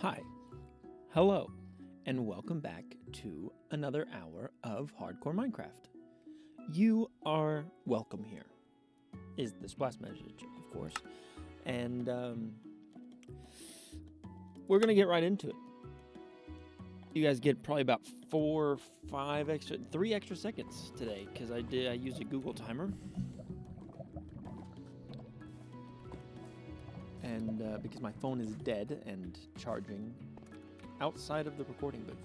Hi, hello, and welcome back to another hour of Hardcore Minecraft. You are welcome here, is the splash message, of course, and we're gonna get right into it. You guys get probably about 3 extra seconds today, because I used a Google timer. And because my phone is dead and charging outside of the recording booth.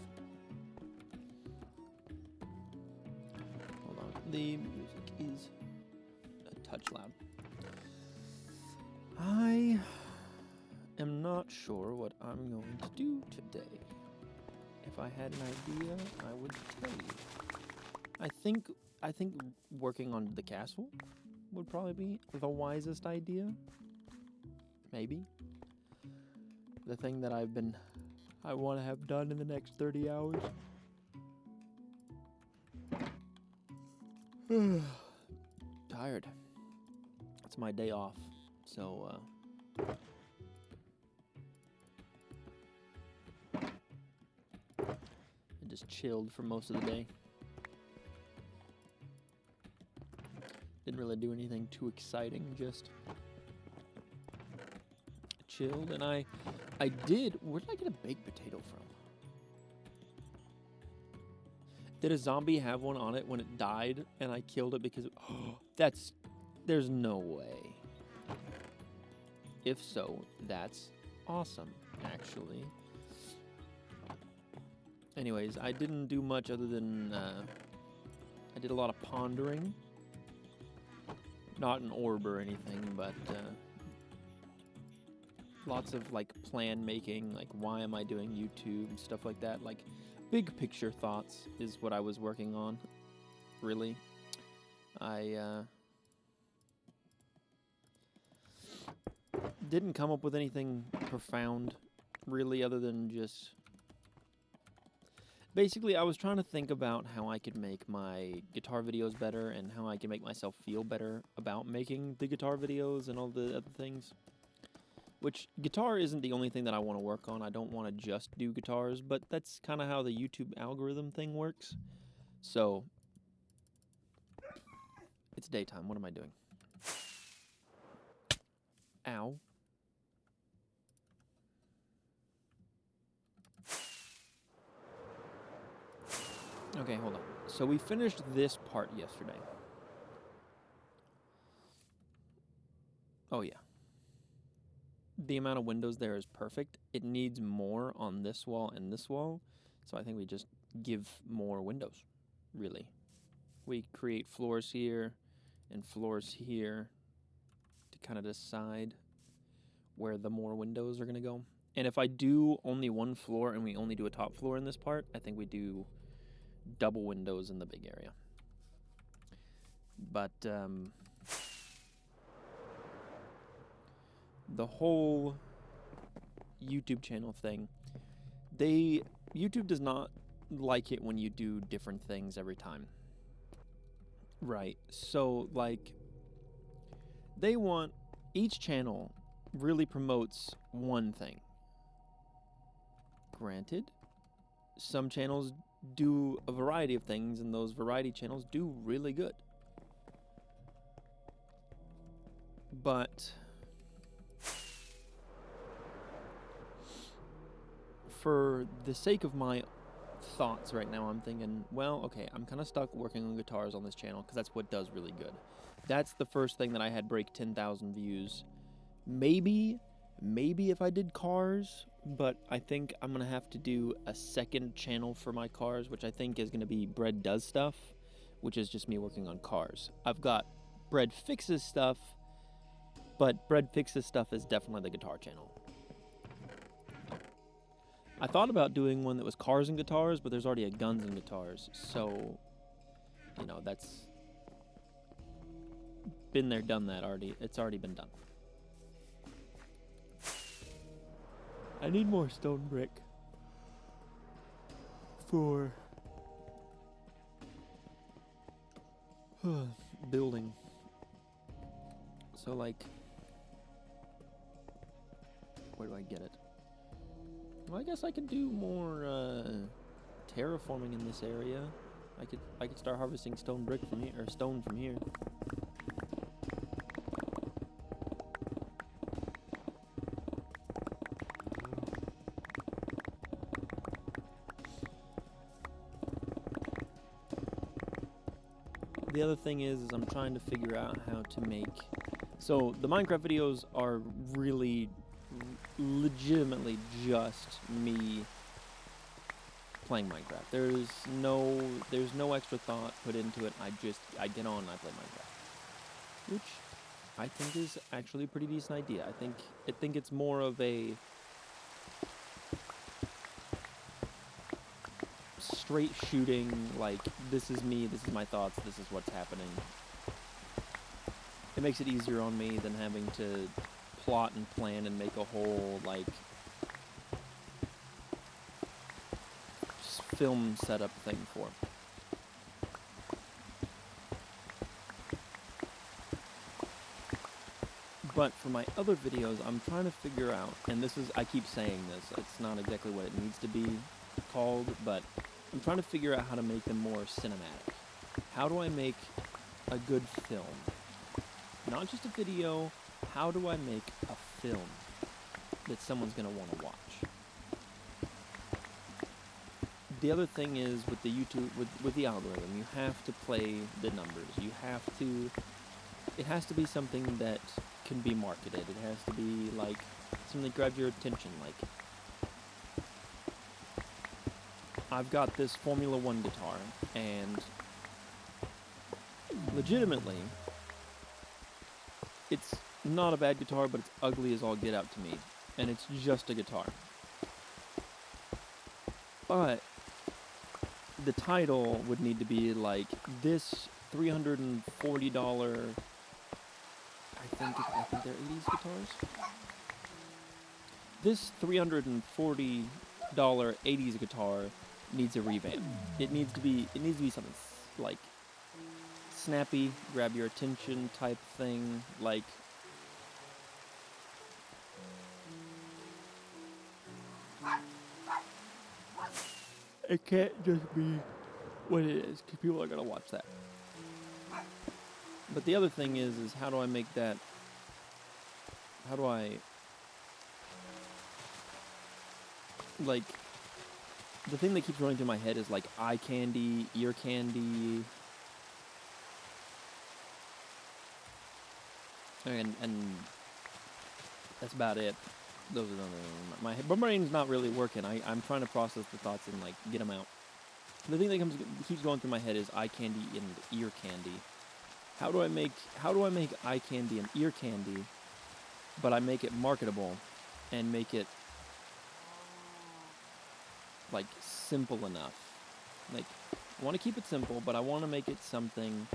Hold on, the music is a touch loud. I am not sure what I'm going to do today. If I had an idea, I would tell you. I think working on the castle would probably be the wisest idea. Maybe. The thing that I want to have done in the next 30 hours. Tired. It's my day off, so I just chilled for most of the day. Didn't really do anything too exciting, just chilled. And I did, where did I get a baked potato from? Did a zombie have one on it when it died and I killed it because there's no way. If so, that's awesome, actually. Anyways, I didn't do much other than, I did a lot of pondering. Not an orb or anything, but, lots of, like, plan making, like, why am I doing YouTube, stuff like that. Like, big picture thoughts is what I was working on, really. I didn't come up with anything profound, really, other than just... Basically, I was trying to think about how I could make my guitar videos better and how I can make myself feel better about making the guitar videos and all the other things. Which, guitar isn't the only thing that I want to work on. I don't want to just do guitars, but that's kind of how the YouTube algorithm thing works. So, it's daytime. What am I doing? Ow. Okay, hold on. So we finished this part yesterday. Oh, yeah. The amount of windows there is perfect. It needs more on this wall and this wall. So I think we just give more windows, really. We create floors here and floors here to kind of decide where the more windows are going to go. And if I do only one floor and we only do a top floor in this part, I think we do double windows in the big area. But the whole YouTube channel thing, YouTube does not like it when you do different things every time. Right. So, like, they want, each channel really promotes one thing. Granted, some channels do a variety of things, and those variety channels do really good. But for the sake of my thoughts right now, I'm thinking, well, okay, I'm kind of stuck working on guitars on this channel because that's what does really good. That's the first thing that I had break 10,000 views. Maybe if I did cars, but I think I'm going to have to do a second channel for my cars, which I think is going to be Bread Does Stuff, which is just me working on cars. I've got Bread Fixes Stuff, but Bread Fixes Stuff is definitely the guitar channel. I thought about doing one that was cars and guitars, but there's already a guns and guitars, so, you know, that's been there, done that already. It's already been done. I need more stone brick for building. So, like, where do I get it? Well, I guess I could do more terraforming in this area. I could start harvesting stone brick from here, or stone from here. The other thing is I'm trying to figure out how to make... So, the Minecraft videos are really, legitimately just me playing Minecraft. There's no extra thought put into it. I get on and I play Minecraft. Which I think is actually a pretty decent idea. I think it's more of a straight shooting, like, this is me, this is my thoughts, this is what's happening. It makes it easier on me than having to plot and plan and make a whole, like, film setup thing for. But for my other videos, I'm trying to figure out, and this is, I keep saying this, it's not exactly what it needs to be called, but I'm trying to figure out how to make them more cinematic. How do I make a good film? Not just a video, how do I make a film that someone's going to want to watch? The other thing is with the YouTube, with the algorithm, you have to play the numbers. It has to be something that can be marketed. It has to be like something that grabs your attention. Like, I've got this Formula 1 guitar, and legitimately, it's not a bad guitar, but it's ugly as all get out to me. And it's just a guitar. But the title would need to be like, this $340, I think they're 80s guitars. This $340 80s guitar needs a revamp. It needs to be something like snappy, grab your attention type thing, like it can't just be what it is, because people are gonna watch that. But the other thing is how do I make that? How do I, like, the thing that keeps running through my head is like eye candy, ear candy, and that's about it. Those are my brain's not really working. I'm trying to process the thoughts and like get them out. The thing that keeps going through my head is eye candy and ear candy. How do I make eye candy and ear candy, but I make it marketable and make it like simple enough? Like, I want to keep it simple, but I want to make it something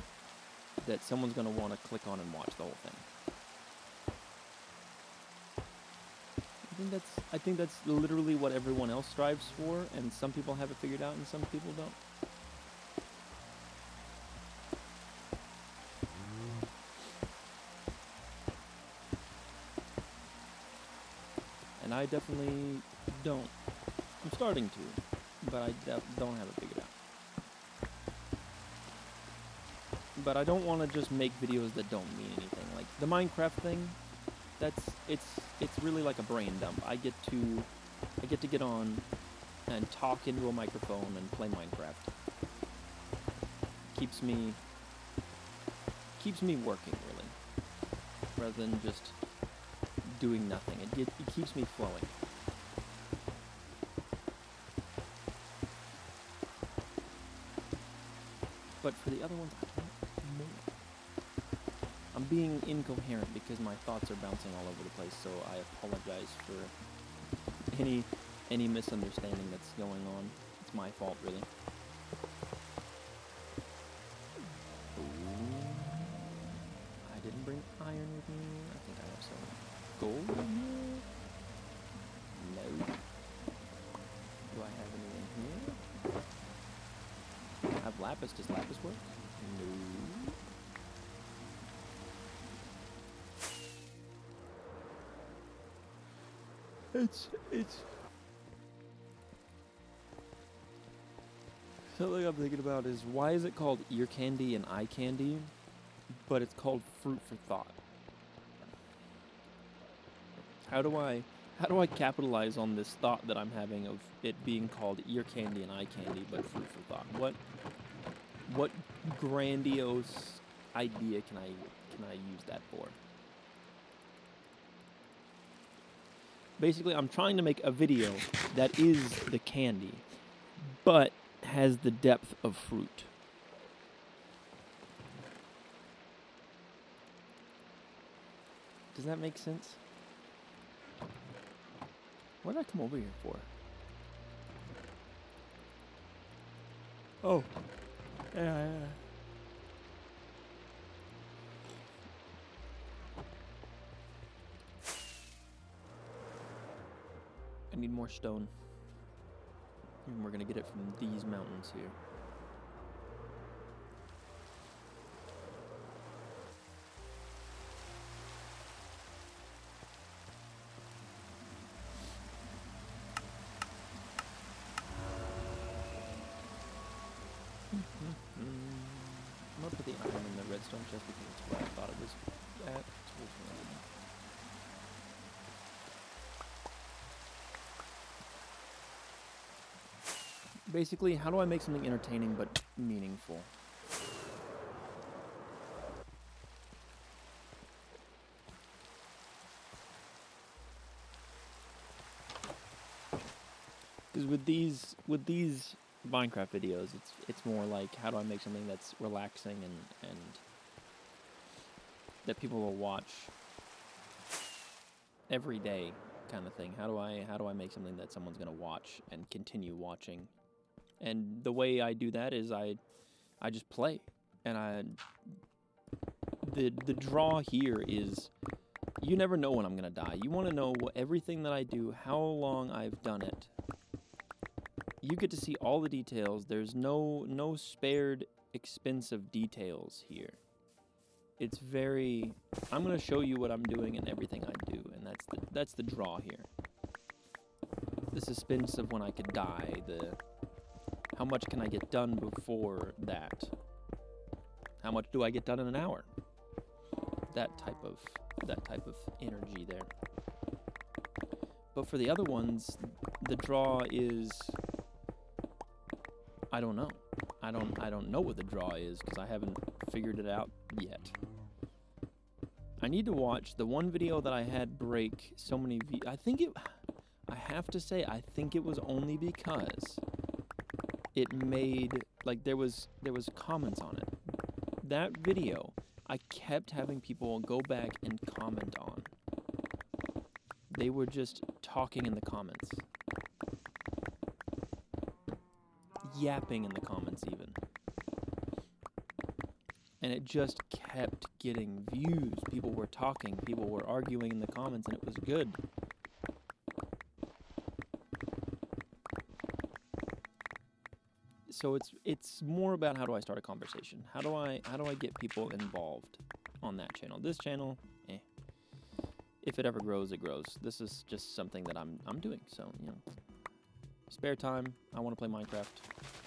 that someone's going to want to click on and watch the whole thing. I think that's literally what everyone else strives for, and some people have it figured out and some people don't. And I definitely don't. I'm starting to, but I don't have it figured out. But I don't want to just make videos that don't mean anything. Like the Minecraft thing, it's really like a brain dump. I get to get on and talk into a microphone and play Minecraft. Keeps me working, really, rather than just doing nothing. It keeps me flowing. But for the other ones, I don't know. I'm being incoherent because my thoughts are bouncing all over the place, so I apologize for any misunderstanding that's going on. It's my fault, really. Ooh. I didn't bring iron with me. I think I have some gold in here. No. Do I have any in here? I have lapis. Does lapis work? No. It's Something I'm thinking about is, why is it called ear candy and eye candy, but it's called fruit for thought? How do I capitalize on this thought that I'm having of it being called ear candy and eye candy, but fruit for thought? What grandiose idea can I use that for? Basically, I'm trying to make a video that is the candy, but has the depth of fruit. Does that make sense? What did I come over here for? Oh. Yeah. I need more stone. And we're gonna get it from these mountains here. I'm gonna put the iron in the redstone chest because it's where I thought it was at. Basically, how do I make something entertaining but meaningful? Because with these Minecraft videos, it's more like, how do I make something that's relaxing and that people will watch every day, kind of thing. How do I make something that someone's gonna watch and continue watching? And the way I do that is I just play, and the draw here is, you never know when I'm gonna die. You want to know everything that I do, how long I've done it. You get to see all the details. There's no spared expensive details here. It's very, I'm gonna show you what I'm doing and everything I do, and that's the draw here. The suspense of when I could die, how much can I get done before that? How much do I get done in an hour? That type of energy there. But for the other ones, the draw is, I don't know. I don't know what the draw is because I haven't figured it out yet. I need to watch the one video that I had break so many I have to say, I think it was only because it made, like, there was comments on it. That video, I kept having people go back and comment on. They were just talking in the comments. Yapping in the comments even. And it just kept getting views. People were talking, people were arguing in the comments, and it was good. So it's more about, how do I start a conversation? How do I get people involved on that channel? This channel, if it ever grows, it grows. This is just something that I'm doing. So, spare time, I want to play Minecraft,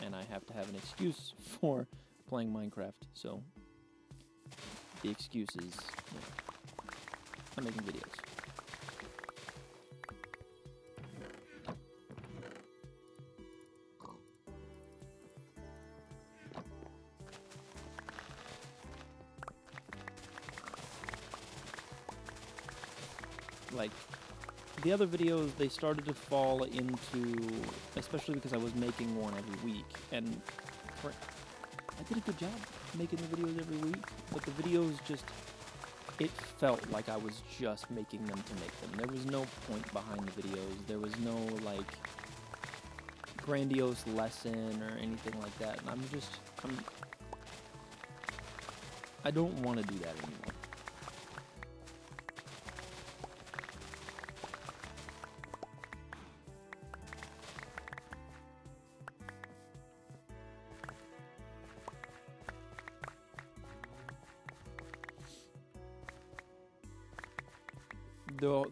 and I have to have an excuse for playing Minecraft. So the excuse is, I'm making videos. Like, the other videos, they started to fall into, especially because I was making one every week, and I did a good job making the videos every week, but the videos just, it felt like I was just making them to make them. There was no point behind the videos. There was no, like, grandiose lesson or anything like that, and I don't want to do that anymore.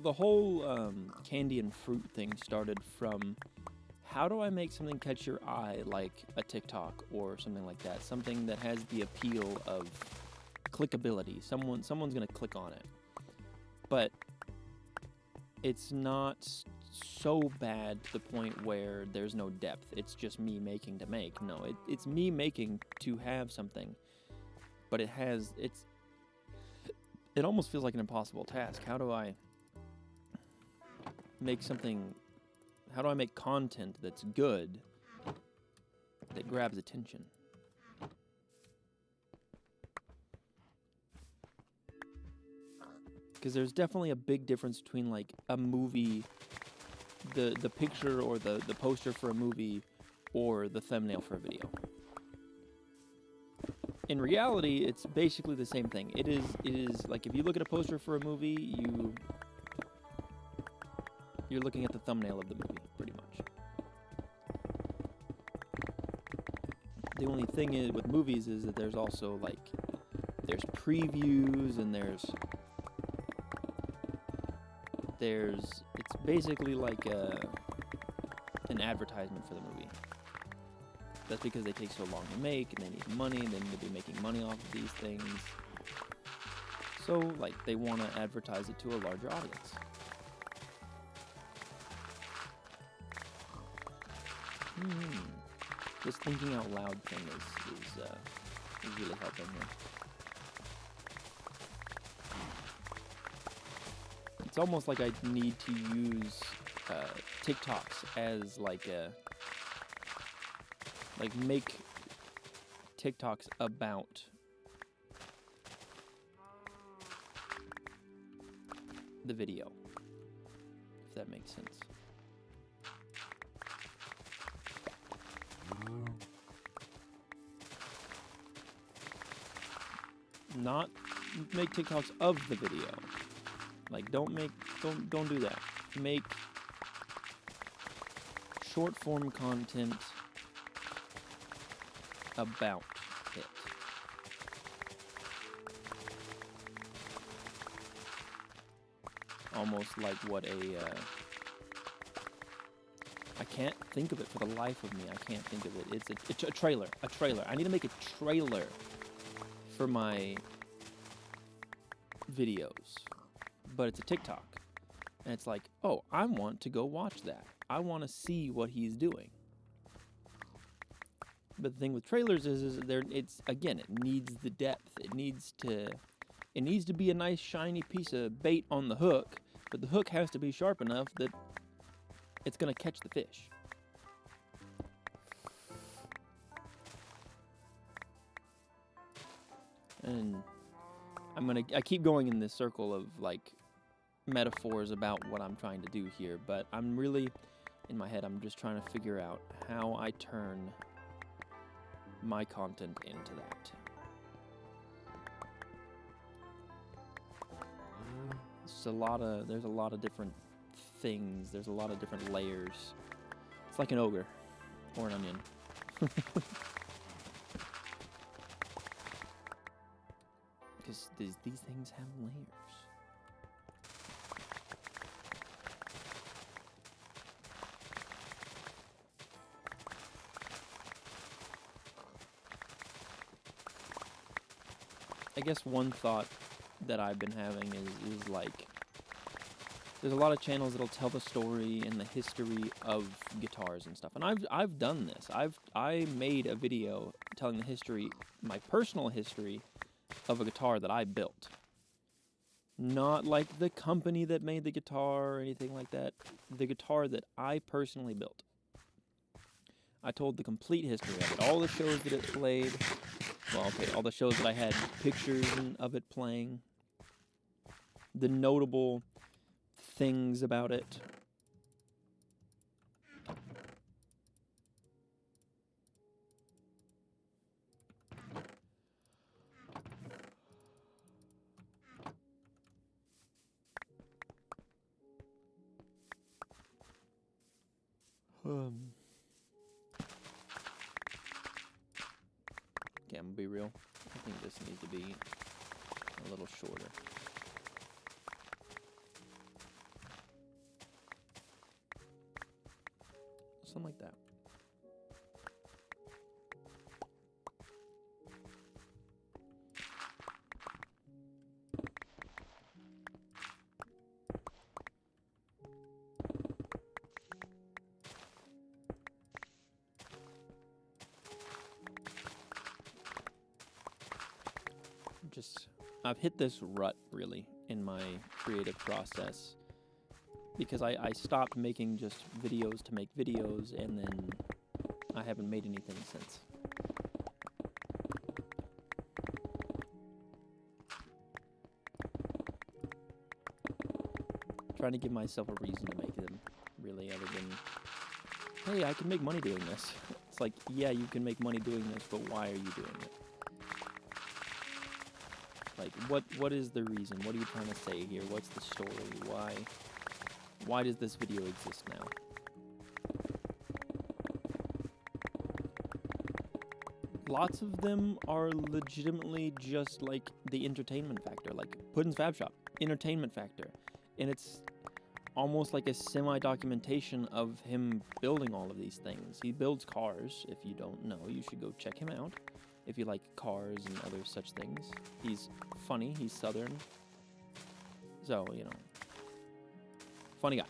The whole candy and fruit thing started from how do I make something catch your eye like a TikTok or something like that? Something that has the appeal of clickability. Someone's going to click on it. But it's not so bad to the point where there's no depth. It's just me making to make. No, it's me making to have something. But it almost feels like an impossible task. How do I make something... How do I make content that's good, that grabs attention? Because there's definitely a big difference between, like, a movie, the picture or the poster for a movie, or the thumbnail for a video. In reality, it's basically the same thing. It is like, if you look at a poster for a movie, you're looking at the thumbnail of the movie, pretty much. The only thing is with movies is that there's also, like, there's previews and there's it's basically like an advertisement for the movie. That's because they take so long to make and they need money and they need to be making money off of these things. So, like, they want to advertise it to a larger audience. This thinking out loud thing is really helping me. It's almost like I need to use TikToks as like make TikToks about the video, if that makes sense. Not make TikToks of the video. Like, don't do that. Make short form content about it. Almost like what I can't think of it for the life of me. I can't think of it. It's a trailer. A trailer. I need to make a trailer for my videos. But it's a TikTok. And it's like, oh, I want to go watch that. I want to see what he's doing. But the thing with trailers is it needs the depth. It needs to be a nice shiny piece of bait on the hook, but the hook has to be sharp enough that it's going to catch the fish. And I keep going in this circle of, like, metaphors about what I'm trying to do here, but I'm really, in my head, I'm just trying to figure out how I turn my content into that. There's a lot of different things. There's a lot of different layers. It's like an ogre or an onion. Because these things have layers. I guess one thought that I've been having is like, there's a lot of channels that'll tell the story and the history of guitars and stuff. And I've done this. I made a video telling the history, my personal history of a guitar that I built. Not like the company that made the guitar or anything like that. The guitar that I personally built. I told the complete history of it. All the shows that it played. Well, okay, all the shows that I had pictures of it playing. The notable things about it. Okay, I'm gonna be real. I think this needs to be a little shorter. something like that. I've hit this rut, really, in my creative process, because I stopped making just videos to make videos, and then I haven't made anything since. Trying to give myself a reason to make them, really, other than, hey, I can make money doing this. It's like, yeah, you can make money doing this, but why are you doing it? Like, what is the reason? What are you trying to say here? What's the story? Why does this video exist now? Lots of them are legitimately just like the entertainment factor, like Puddin's Fab Shop, entertainment factor. And it's almost like a semi-documentation of him building all of these things. He builds cars. If you don't know, you should go check him out. If you like cars and other such things. He's funny, he's southern. So, you know, funny guy,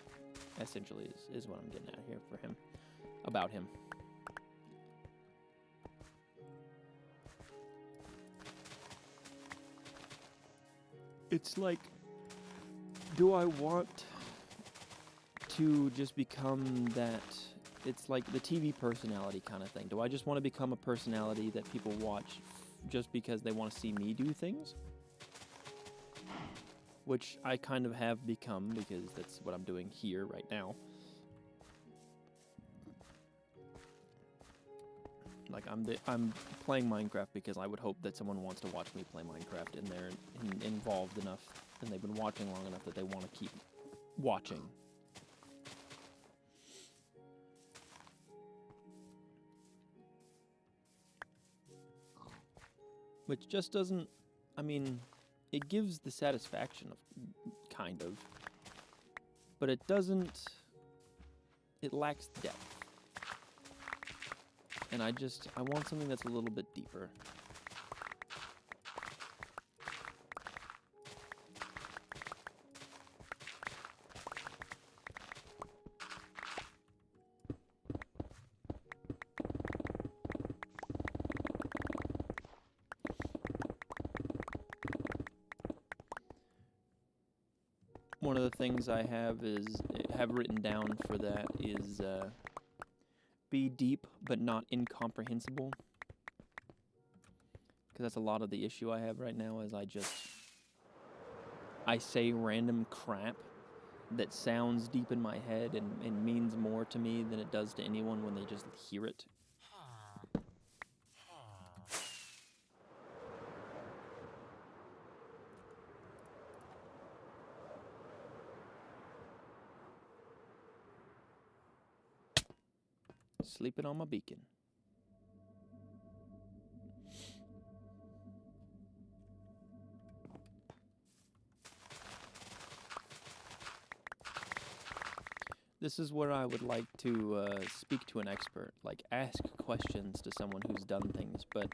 essentially, is what I'm getting at here for him, about him. It's like, do I want to just become that? It's like the TV personality kind of thing. Do I just want to become a personality that people watch just because they want to see me do things? Which I kind of have become, because that's what I'm doing here right now. Like, I'm playing Minecraft because I would hope that someone wants to watch me play Minecraft, and they're involved enough, and they've been watching long enough that they want to keep watching. Which just doesn't, I mean, it gives the satisfaction of, kind of, but it doesn't, it lacks depth. And I want something that's a little bit deeper. One of the things I have written down for that is be deep but not incomprehensible. Because that's a lot of the issue I have right now, is I say random crap that sounds deep in my head and means more to me than it does to anyone when they just hear it. Sleeping on my beacon. This is where I would like to speak to an expert, like ask questions to someone who's done things, but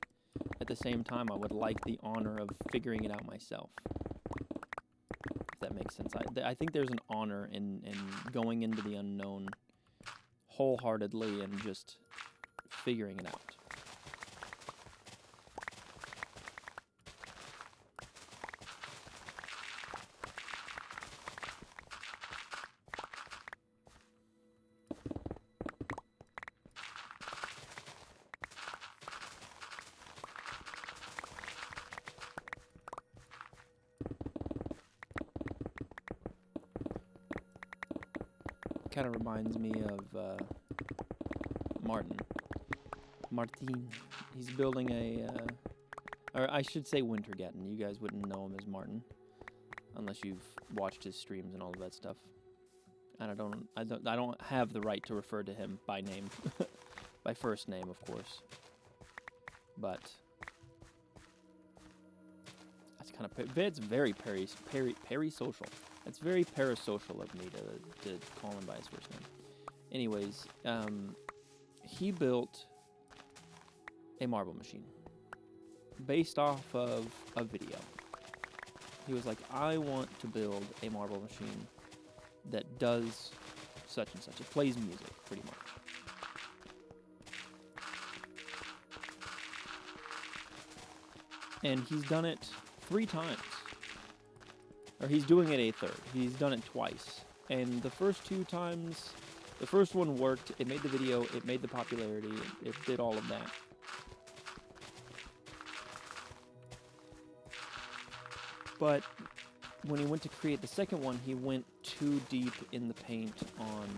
at the same time I would like the honor of figuring it out myself. If that makes sense. I think there's an honor in going into the unknown wholeheartedly and just figuring it out. Kind of reminds me of Martin. He's building or I should say Wintergeddon. You guys wouldn't know him as Martin unless you've watched his streams and all of that stuff. And I don't have the right to refer to him by name, by first name, of course. But that's kind of, it's very perisocial. It's very parasocial of me to call him by his first name. anyways, he built a marble machine based off of a video. He was like, I want to build a marble machine that does such and such. It plays music, pretty much. And he's done it 3 times. Or he's doing it a third. He's done it twice. And the first 2 times, the first one worked. It made the video. It made the popularity. It did all of that. But when he went to create the second one, he went too deep in the paint on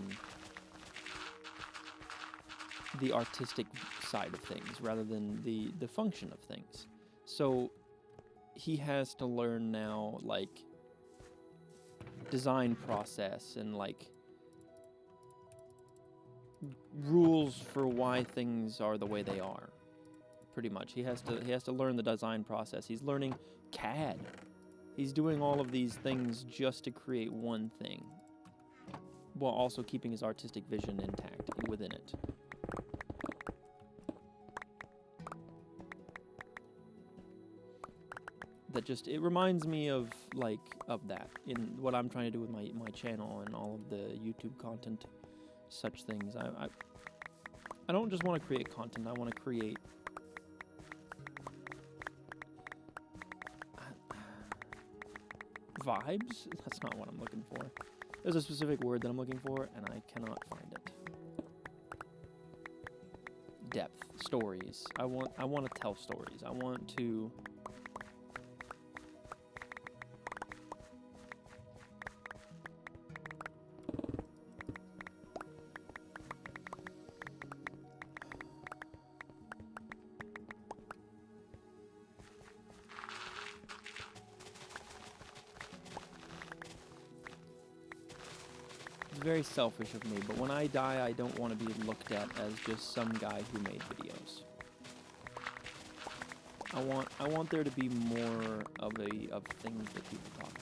the artistic side of things rather than the function of things. So he has to learn now, like, design process and, like, rules for why things are the way they are. Pretty much. He has to learn the design process. He's learning CAD. He's doing all of these things just to create one thing, while also keeping his artistic vision intact within it. That just, it reminds me of, like, of that in what I'm trying to do with my channel and all of the YouTube content, such things. I don't just want to create content, I want to create vibes? That's not what I'm looking for. There's a specific word that I'm looking for, and I cannot find it. Depth. Stories. I want to tell stories. I want to... It's very selfish of me, but when I die, I don't want to be looked at as just some guy who made videos. I want there to be more of things that people talk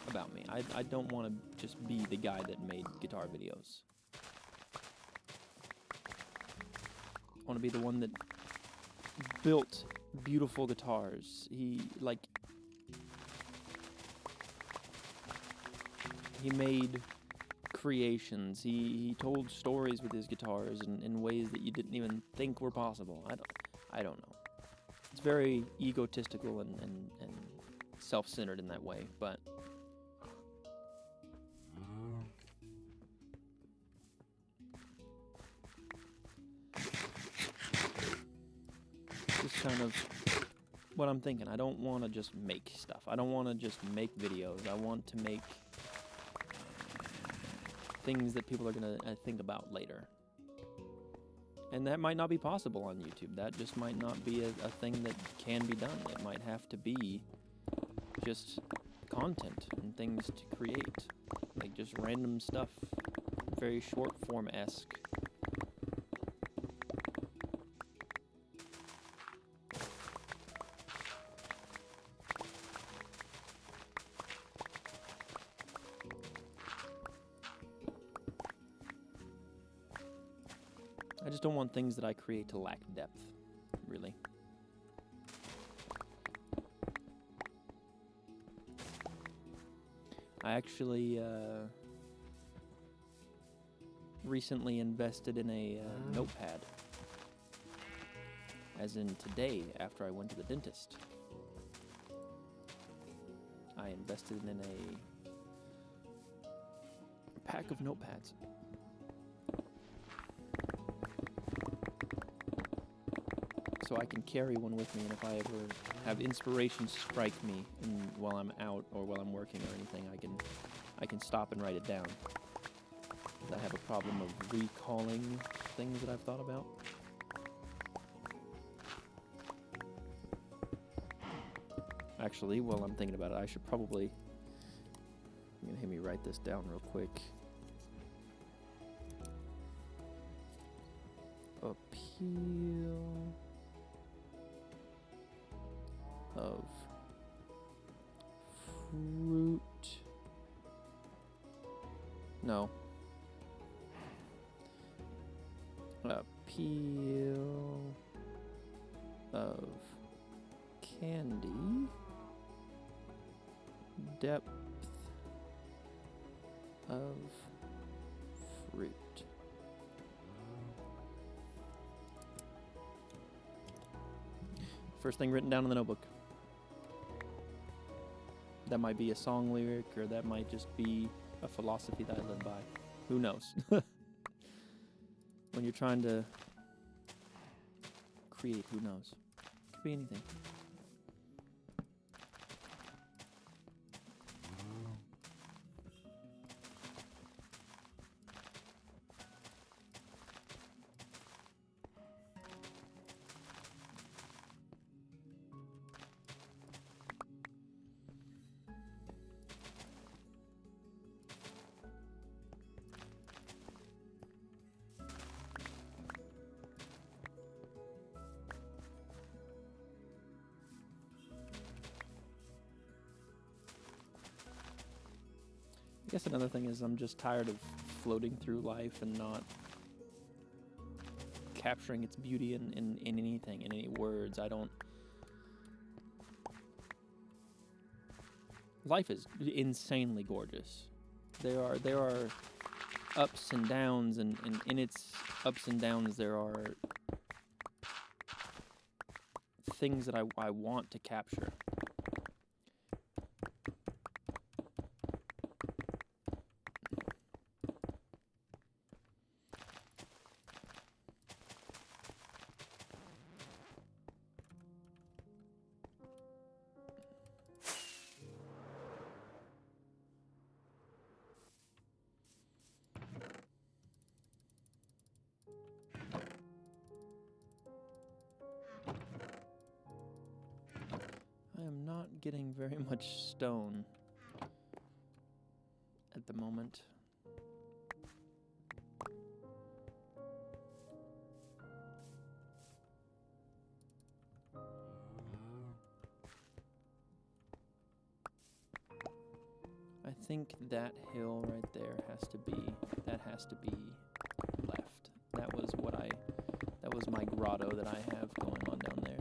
about me. I don't want to just be the guy that made guitar videos. I want to be the one that built beautiful guitars. He made creations. He told stories with his guitars in ways that you didn't even think were possible. I don't know. It's very egotistical and self-centered in that way, but just kind of what I'm thinking. I don't want to just make stuff. I don't want to just make videos. I want to make things that people are going to think about later. And that might not be possible on YouTube. That just might not be a thing that can be done. It might have to be just content and things to create. Like just random stuff. Very short form-esque. I just don't want things that I create to lack depth, really. I actually recently invested in a notepad, as in today after I went to the dentist. I invested in a pack of notepads. So I can carry one with me, and if I ever have inspiration strike me while I'm out or while I'm working or anything, I can stop and write it down. 'Cause I have a problem of recalling things that I've thought about. Actually, while I'm thinking about it, I should probably... I'm gonna have me write this down real quick. Appeal of fruit. No. Peel of candy, depth of fruit. First thing written down in the notebook. That might be a song lyric, or that might just be a philosophy that I live by. Who knows? When you're trying to create, who knows? Could be anything. I guess another thing is I'm just tired of floating through life and not capturing its beauty in anything, in any words. I don't... Life is insanely gorgeous. There are ups and downs, and in its ups and downs there are things that I want to capture. I am not getting very much stone at the moment. I think that hill right there has to be left. That was my grotto that I have going on down there.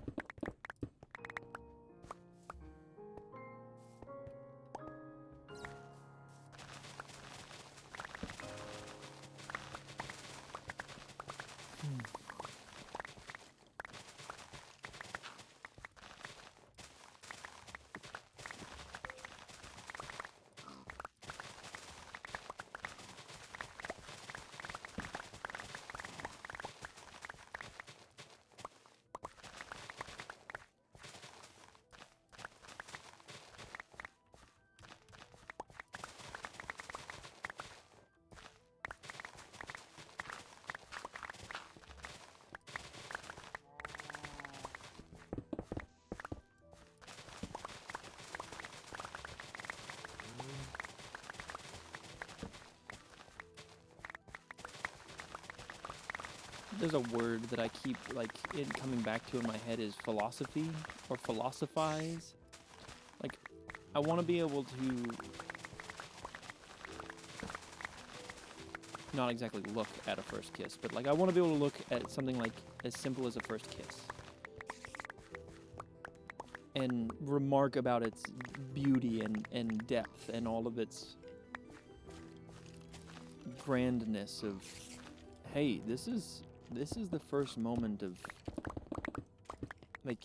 There's a word that I keep coming back to in my head is philosophy or philosophize. Like, I want to be able to not exactly look at a first kiss, but I want to be able to look at something like as simple as a first kiss and remark about its beauty and depth and all of its grandness of, hey, this is the first moment of,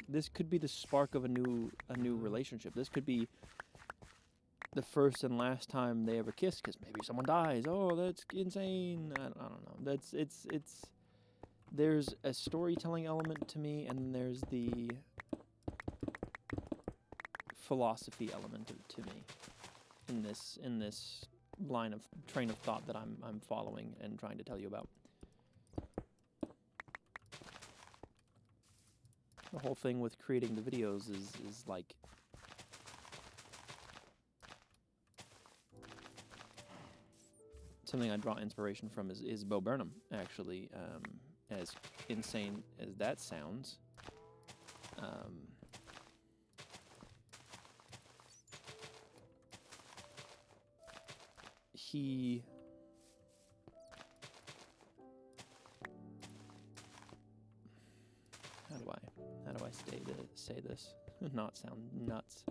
this could be the spark of a new relationship. This could be the first and last time they ever kiss, because maybe someone dies. Oh, that's insane. I don't know. There's a storytelling element to me, and there's the philosophy element to me in this train of thought that I'm following and trying to tell you about. The whole thing with creating the videos is something I draw inspiration from is Bo Burnham, actually. As insane as that sounds, he I say this? Not sound nuts.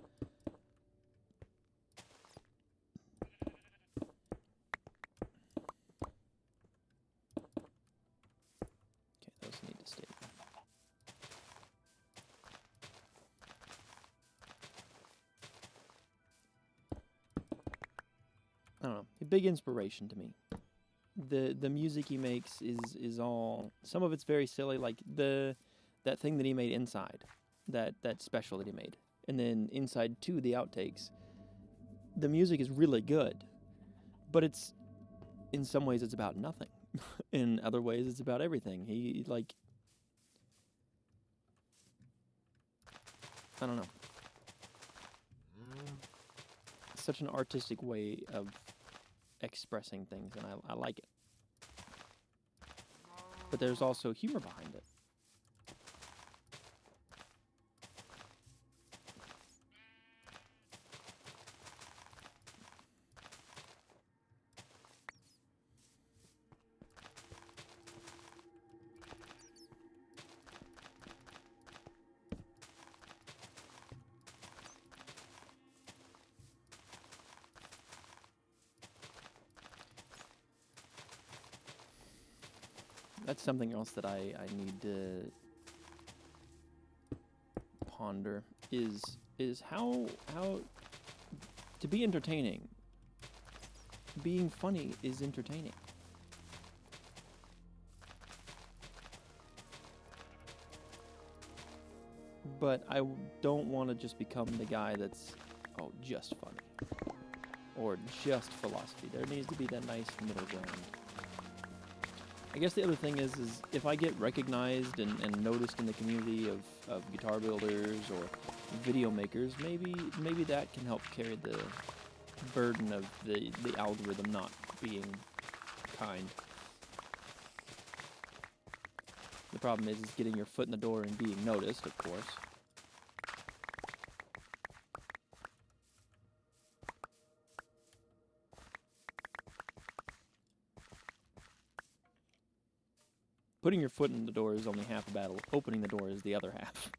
Okay, those need to stay there. I don't know. A big inspiration to me. The music he makes is all, some of it's very silly, like that thing that he made Inside, that special that he made, and then Inside 2, the outtakes. The music is really good, but it's, in some ways it's about nothing. In other ways it's about everything. He, like, I don't know. Such an artistic way of expressing things, and I like it. But there's also humor behind it. That's something else that I need to ponder is how to be entertaining. Being funny is entertaining. But I don't want to just become the guy that's, oh, just funny. Or just philosophy. There needs to be that nice middle ground. I guess the other thing is if I get recognized and noticed in the community of guitar builders or video makers, maybe that can help carry the burden of the algorithm not being kind. The problem is getting your foot in the door and being noticed, of course. Putting your foot in the door is only half the battle. Opening the door is the other half.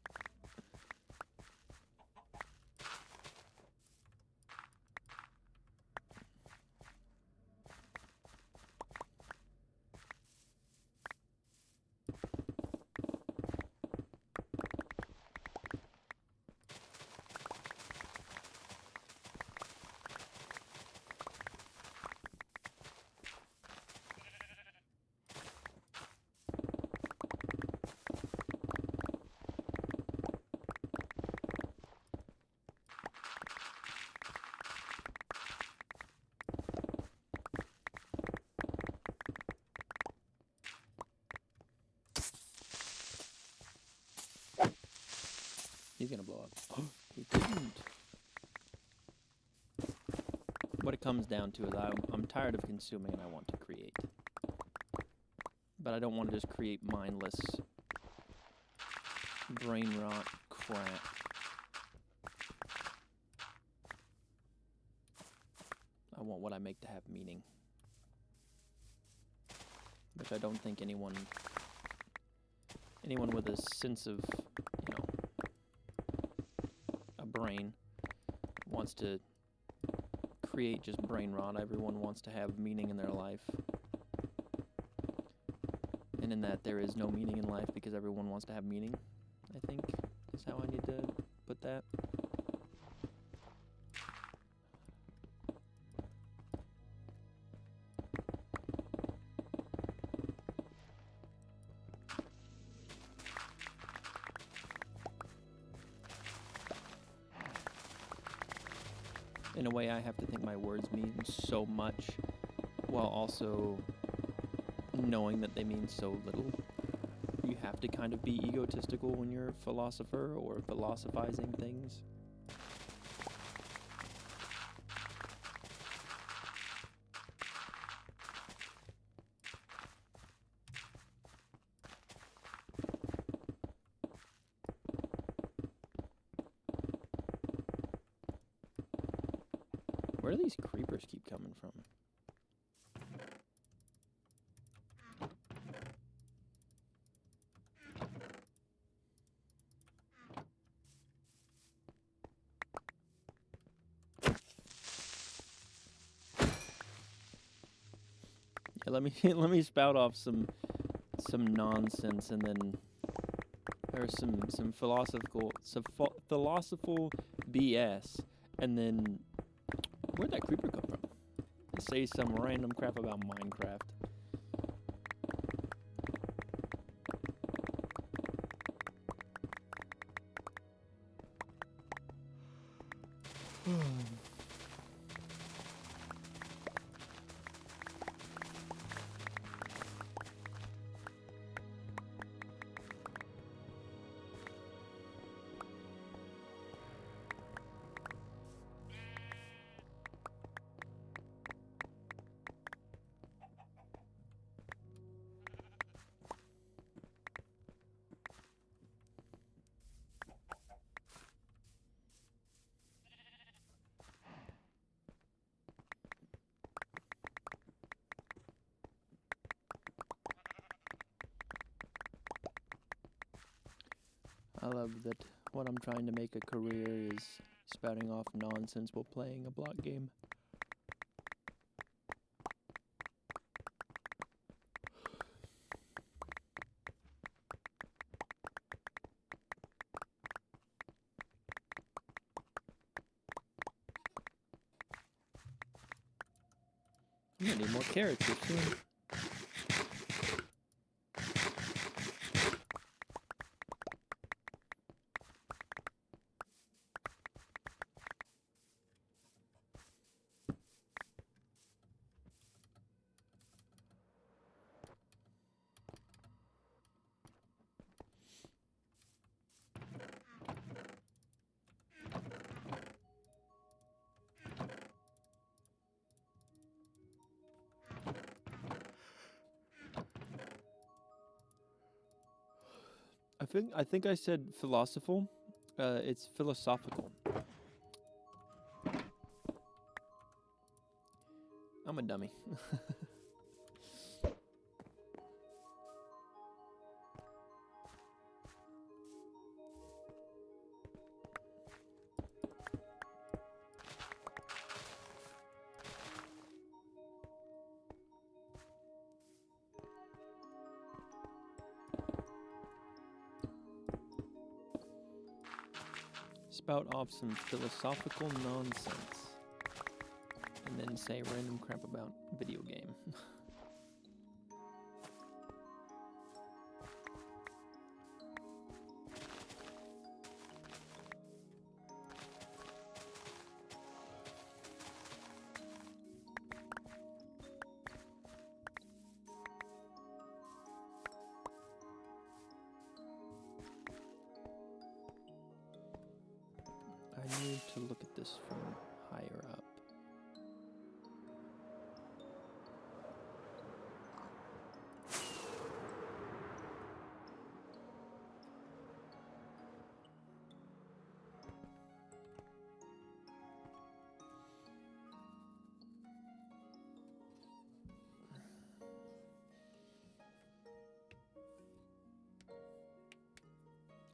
He's gonna blow up. He didn't. What it comes down to is I'm tired of consuming and I want to create. But I don't want to just create mindless, brain rot crap. I want what I make to have meaning. Which I don't think anyone with a sense of, a brain wants to create just brain rot. Everyone wants to have meaning in their life. And in that there is no meaning in life because everyone wants to have meaning, I think is how I need to put that. In a way, I have to think my words mean so much, while also knowing that they mean so little. You have to kind of be egotistical when you're a philosopher or philosophizing things. Where do these creepers keep coming from? let me let me spout off some nonsense and then or some philosophical BS, and then where'd that creeper come from? Say some random crap about Minecraft. I love that what I'm trying to make a career is spouting off nonsense while playing a block game. I'm gonna need more carrots here soon. I think I said philosophical. It's philosophical. I'm a dummy. Spout off some philosophical nonsense, and then say random crap about video game. I need to look at this from higher up.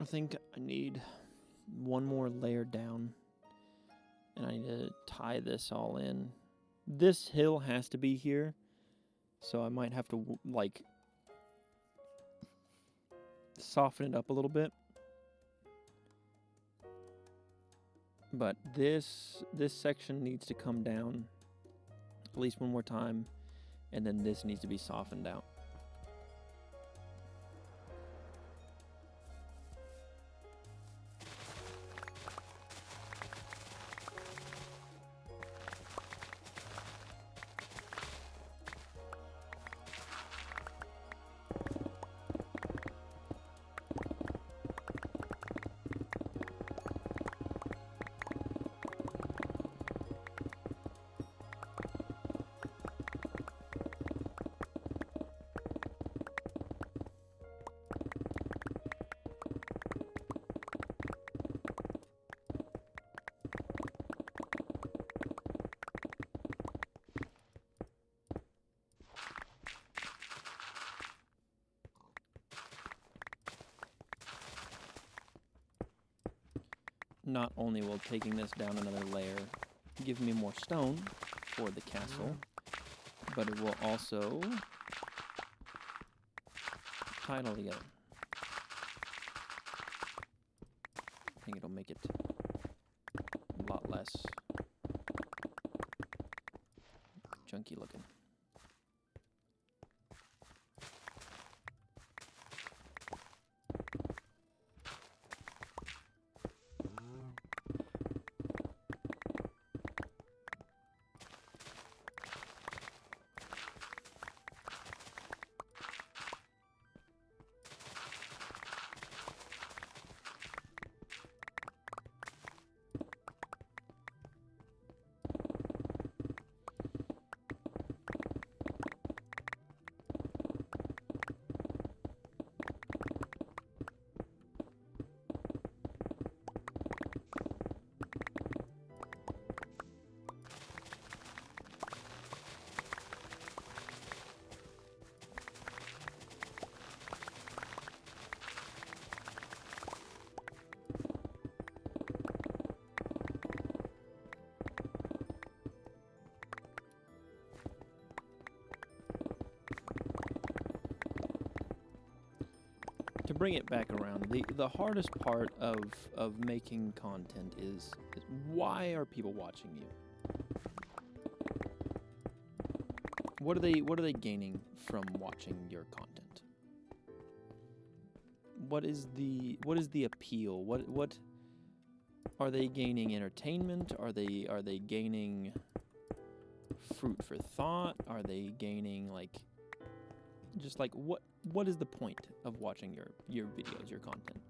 I think I need one more layer down, and I need to tie this all in. This hill has to be here, so I might have to like soften it up a little bit. But this section needs to come down at least one more time, and then this needs to be softened out. Not only will taking this down another layer give me more stone for the castle, but it will also tie it all together. I think it'll make it a lot less junky looking. To bring it back around, the hardest part of making content is why are people watching you? What are they gaining from watching your content? What is the appeal? What are they gaining? Entertainment? Are they gaining fruit for thought? Are they gaining just what is the point of watching your videos, your content?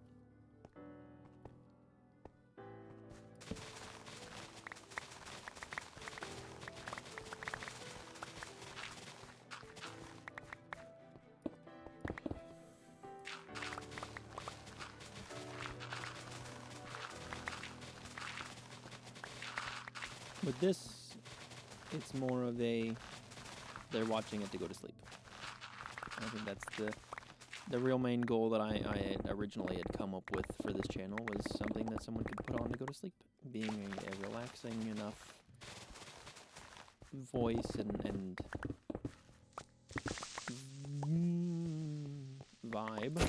With this, it's more of they're watching it to go to sleep. I think that's the real main goal that I originally had come up with for this channel, was something that someone could put on to go to sleep, being a relaxing enough voice and vibe.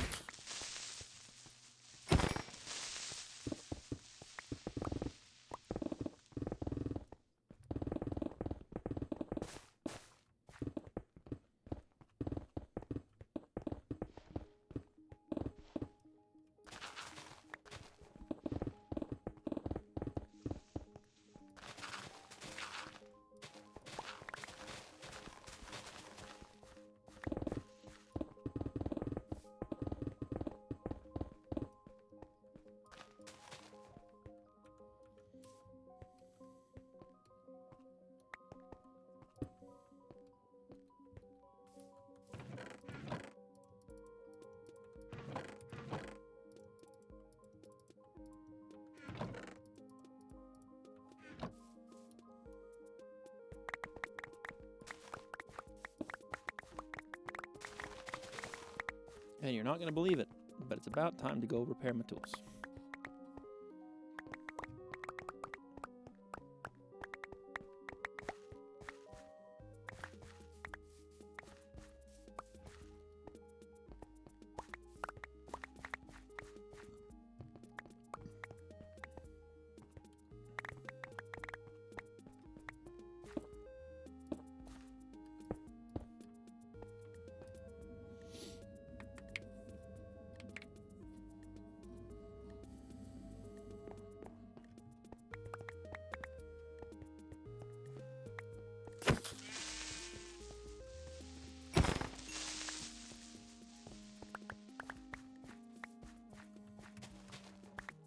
And you're not going to believe it, but it's about time to go repair my tools.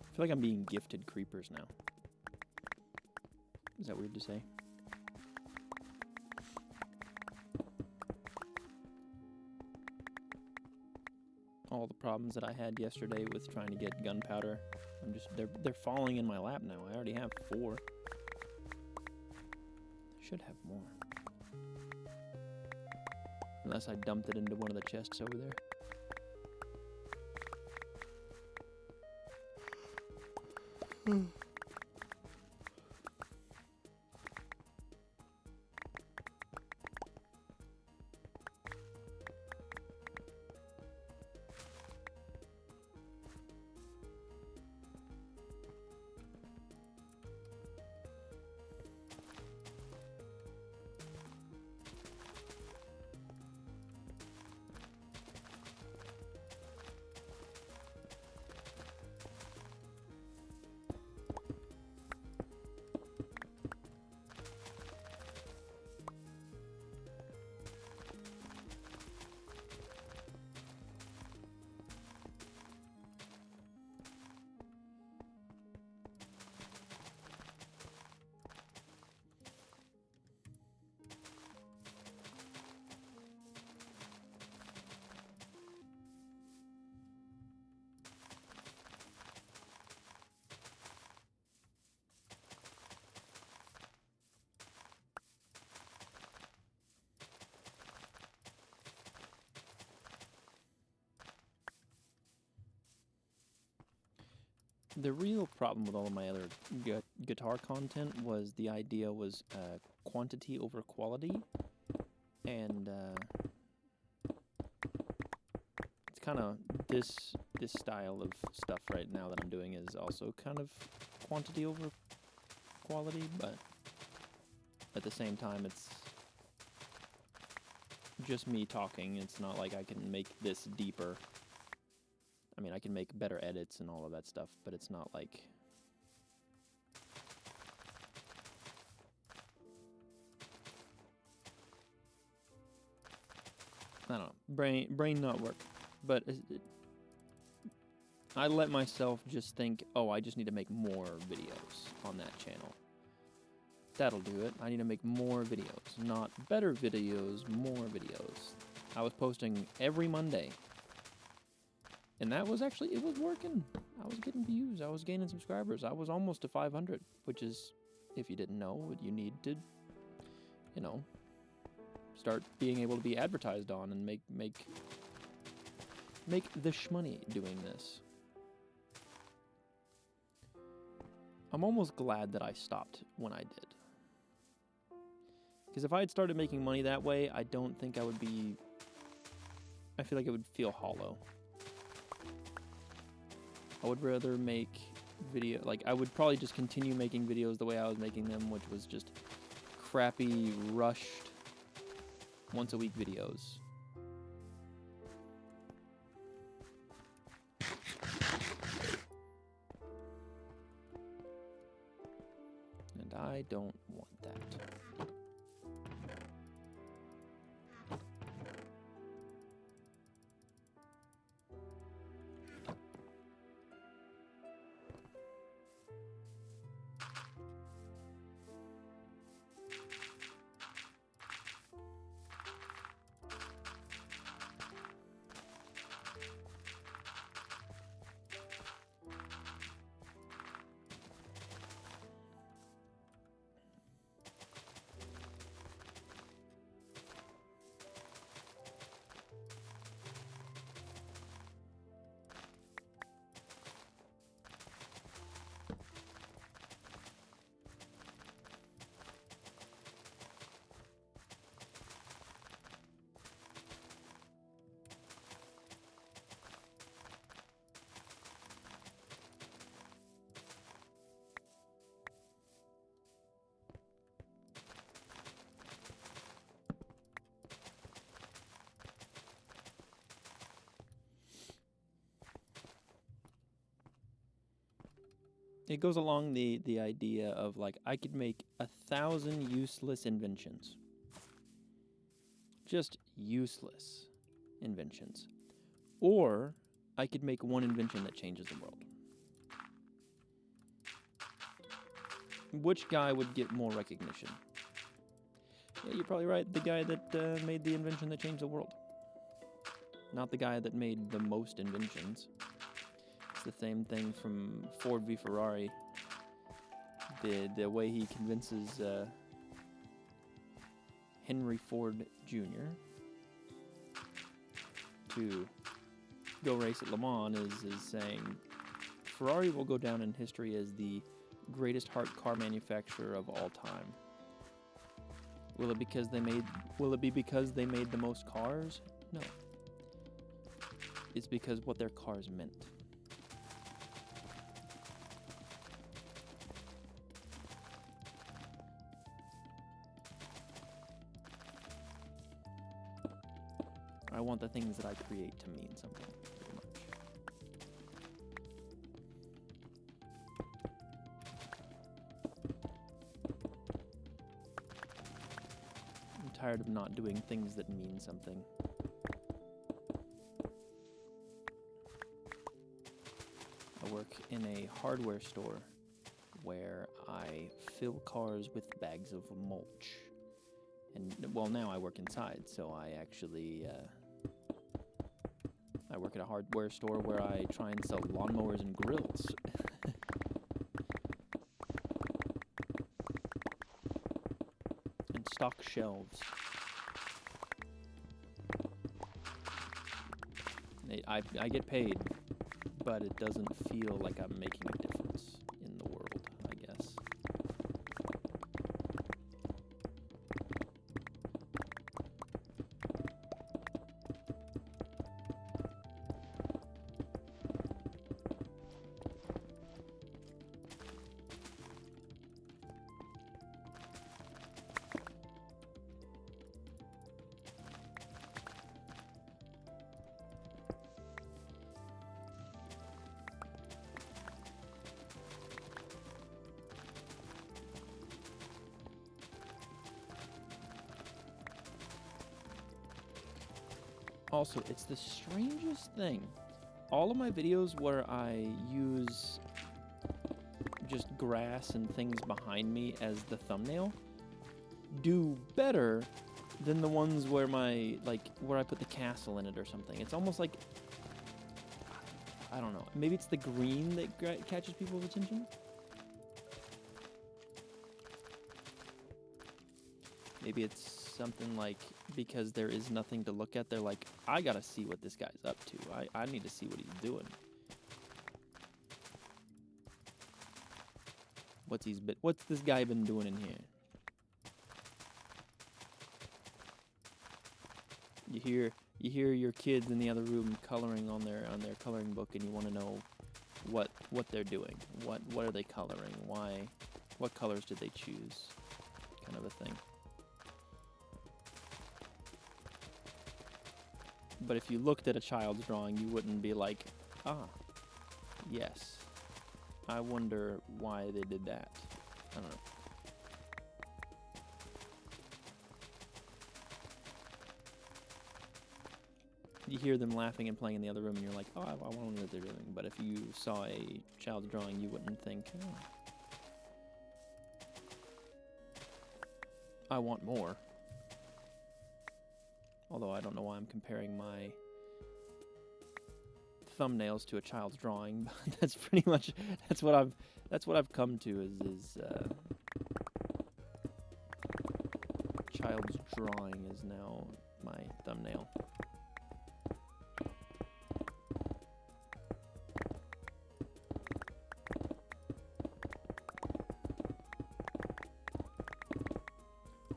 I feel like I'm being gifted creepers now. Is that weird to say? All the problems that I had yesterday with trying to get gunpowder, they're falling in my lap now. I already have 4. I should have more. Unless I dumped it into one of the chests over there. The real problem with all of my other guitar content was the idea was quantity over quality, and it's kind of this style of stuff right now that I'm doing is also kind of quantity over quality, but at the same time it's just me talking. It's not like I can make this deeper. I mean, I can make better edits and all of that stuff, but it's not like... I don't know. Brain not work. But I let myself just think, oh, I just need to make more videos on that channel. That'll do it. I need to make more videos. Not better videos, more videos. I was posting every Monday. And that was actually, it was working. I was getting views. I was gaining subscribers. I was almost to 500, which is, if you didn't know, what you need to, you know, start being able to be advertised on and make the shmoney doing this. I'm almost glad that I stopped when I did. Because if I had started making money that way, I don't think I would be... I feel like it would feel hollow. I would rather make video... Like, I would probably just continue making videos the way I was making them, which was just crappy, rushed, once-a-week videos. And I don't want that. It goes along the idea of, like, I could make 1,000 useless inventions. Just useless inventions. Or I could make one invention that changes the world. Which guy would get more recognition? Yeah, you're probably right. The guy that made the invention that changed the world. Not the guy that made the most inventions. It's the same thing from Ford v Ferrari. The way he convinces Henry Ford Jr. to go race at Le Mans is saying Ferrari will go down in history as the greatest car manufacturer of all time. Will it be because they made the most cars? No. It's because what their cars meant. I want the things that I create to mean something, pretty much. I'm tired of not doing things that mean something. I work in a hardware store where I fill cars with bags of mulch. And, well, now I work inside, so I actually... I work at a hardware store where I try and sell lawnmowers and grills. And stock shelves. I get paid, but it doesn't feel like I'm making a difference in the world, I guess. Also, it's the strangest thing. All of my videos where I use just grass and things behind me as the thumbnail do better than the ones where where I put the castle in it or something. It's almost like, I don't know, maybe it's the green that catches people's attention? Maybe it's something like, because there is nothing to look at, they're like, I gotta see what this guy's up to. I need to see what he's doing. What's this guy been doing in here? You hear your kids in the other room coloring on their coloring book, and you want to know what they're doing. What are they coloring? Why? What colors did they choose? Kind of a thing. But if you looked at a child's drawing, you wouldn't be like, yes. I wonder why they did that. I don't know. You hear them laughing and playing in the other room, and you're like, I wonder what they're doing. But if you saw a child's drawing, you wouldn't think, I want more. Although I don't know why I'm comparing my thumbnails to a child's drawing, but that's pretty much that's what I've come to is child's drawing is now my thumbnail.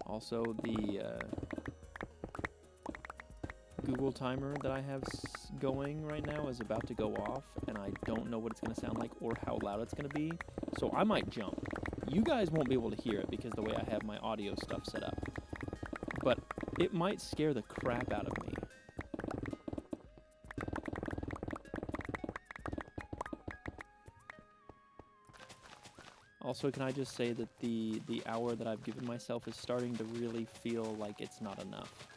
Also, the Google timer that I have going right now is about to go off, and I don't know what it's going to sound like or how loud it's going to be, so I might jump. You guys won't be able to hear it because the way I have my audio stuff set up, but it might scare the crap out of me. Also, can I just say that the hour that I've given myself is starting to really feel like it's not enough.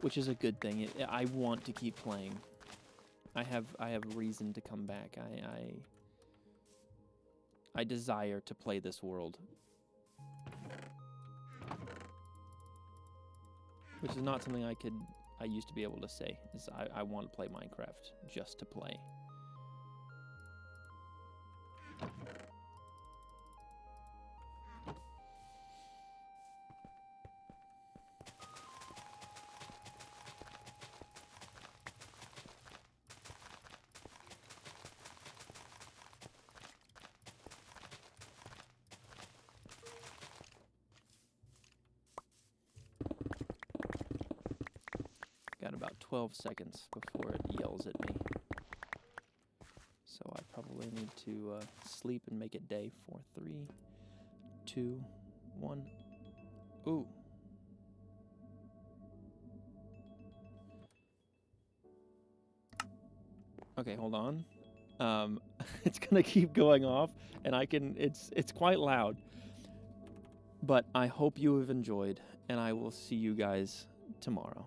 Which is a good thing. I want to keep playing. I have reason to come back. I desire to play this world. Which is not something I used to be able to say. Is I want to play Minecraft just to play. Got about 12 seconds before it yells at me. So I probably need to sleep and make it day for 3, 2, 1. Ooh. Okay, hold on. It's gonna keep going off, and it's quite loud. But I hope you have enjoyed, and I will see you guys tomorrow.